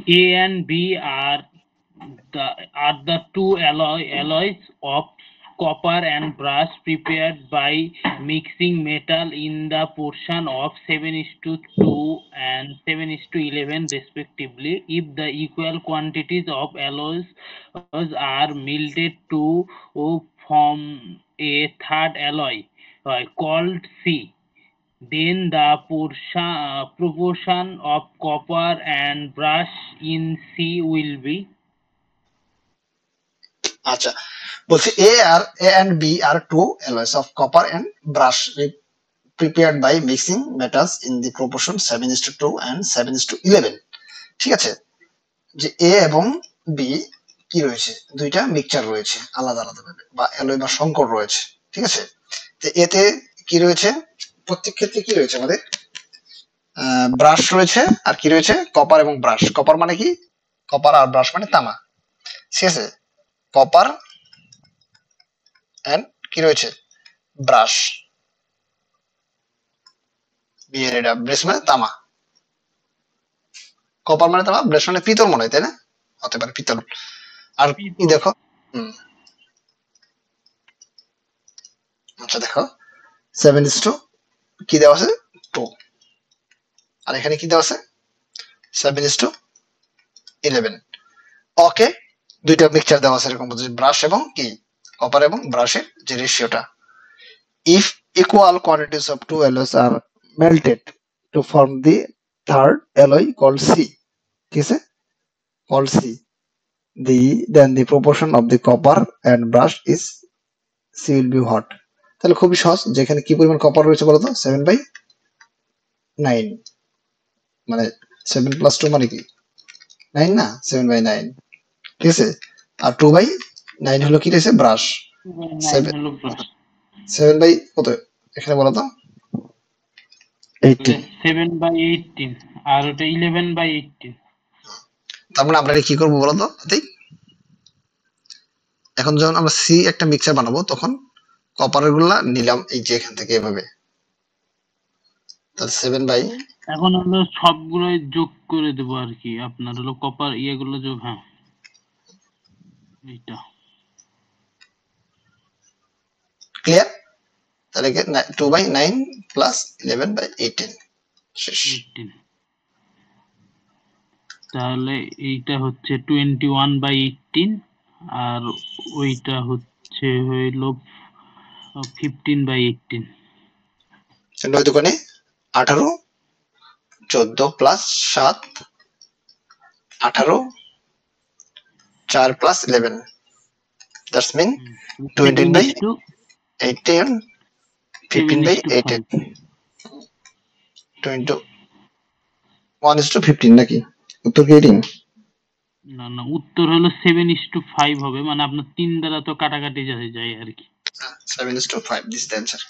A and B are the two alloys of copper and brass prepared by mixing metal in the portion of 7:2 and 7:11 respectively. If the equal quantities of alloys are melted to form a third alloy called C, then the proportion of copper and brass in C will be. আচ্ছা, বলছি A and B are two alloys of copper and brass prepared by mixing metals in the proportion 7:2 and 7:11. ঠিক আছে, যে A এবং B কি রয়েছে, দুইটা mixture রয়েছে আলাদা আলাদা ভাবে, বা অ্যালয় বা সংকর রয়েছে। ঠিক আছে, তো এতে কি রয়েছে, প্রত্যেক ক্ষেত্রে কি রয়েছে আমাদের ব্রাশ রয়েছে, আর কি রয়েছে কপার এবং ব্রাশ। কপার মানে কি, কপার, আর ব্রাশ মানে তামা। ঠিক আছে, কপার এন্ড কি রয়েছে ব্রাশ, বিয়ের এটা ব্রেস মানে তামা, কপার মানে তামা, ব্রেস মানে পিতল মনে হয়, তাই না? হতে পারে পিতল। আর কি দেখো, আচ্ছা দেখো 7:2 কি দেওয়া আছে 2, আর এখানে কি দেওয়া আছে 7:11। ওকে, দুইটা মিক্সচার দেওয়া আছে এরকম, ব্রাশ এবং কি কপার এবং ব্রাশের যে রেশিওটা। If equal quantities of two alloys are melted to form the third alloy called C, ঠিক আছে, called C, then the proportion of the copper and brush is C will be what? তাহলে খুবই সহজ, যেখানে কি পরিমাণ কপার রয়েছে বলতো 7/9, মানে 7+2 মানে কি 9 না, 7/9। ঠিক আছে, আর 2/9 হলো কি রয়েছে ব্রাশ, 7 বাই কত এখানে বলতো 18, 7/18 আর ওটা 11/18। তার মানে আমরা কি করবো বলতো, এখন যখন আমরা সি একটা মিক্সচার বানাবো তখন কপারের গুলা নিলাম এই যে এখান থেকে এভাবে, তাহলে 7 এখন আমরা সবগুলোই যোগ করে দেবো আর কি, আপনার হলো কপার ইয়েগুলো যোগ। হ্যাঁ, এইটা ক্লিয়ার। তাহলে 2/9 প্লাস 11/18 শেষ। তাহলে এইটা হচ্ছে 21/18 আর ওইটা হচ্ছে হইল 15/18। ওই দোকানে 18, 14 প্লাস 7, 18, 4 প্লাস 11, দ্যাটস মিন 20/18, 15/18, 21:15 নাকি উত্তর কি 18? না না, উত্তর হলো 7:5 হবে, মানে আপনার 3 দ্বারা তো কাটাকাটি যায় আর কি। 7:5, দিস দ্য অ্যানসার।